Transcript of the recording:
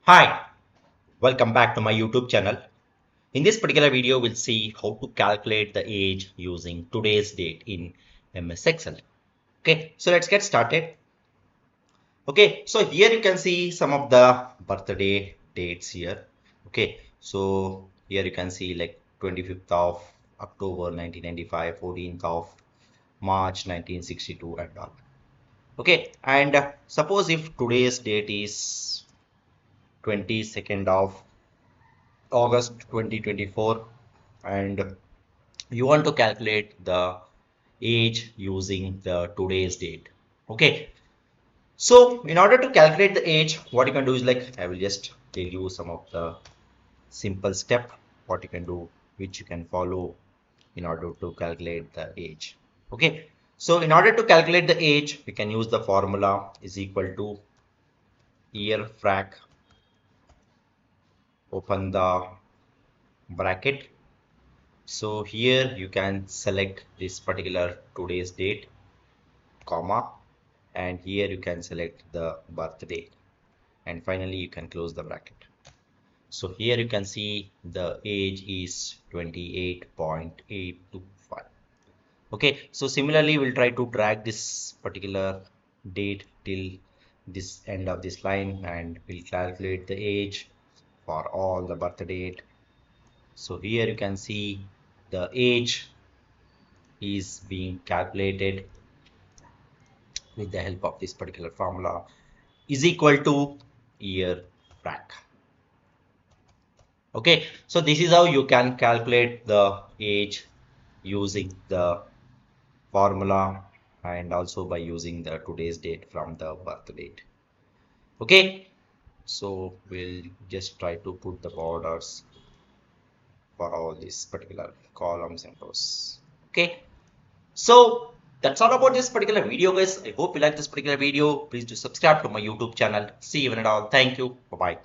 Hi, welcome back to my YouTube channel. In this particular video, we'll see how to calculate the age using today's date in MS Excel. Okay, so let's get started. Okay, so here you can see some of the birthday dates here. Okay, so here you can see like 25th of October 1995, 14th of March 1962 and all. Okay, and suppose if today's date is 22nd of August 2024 and you want to calculate the age using the today's date. Okay, so in order to calculate the age, what you can do is like I will just tell you some of the simple step what you can do which you can follow in order to calculate the age. Okay, so in order to calculate the age we can use the formula is equal to year frac, open the bracket. So here you can select this particular today's date, comma, and here you can select the birth date, and finally you can close the bracket. So here you can see the age is 28.825. Okay, so similarly we'll try to drag this particular date till this end of this line and we'll calculate the age for all the birth date. So here you can see the age is being calculated with the help of this particular formula is equal to year frac. Okay, so this is how you can calculate the age using the formula and also by using the today's date from the birth date. Okay, so we'll just try to put the borders for all these particular columns and rows. Okay, so that's all about this particular video, guys. I hope you like this particular video. Please do subscribe to my YouTube channel. See you in it all. Thank you. Bye bye.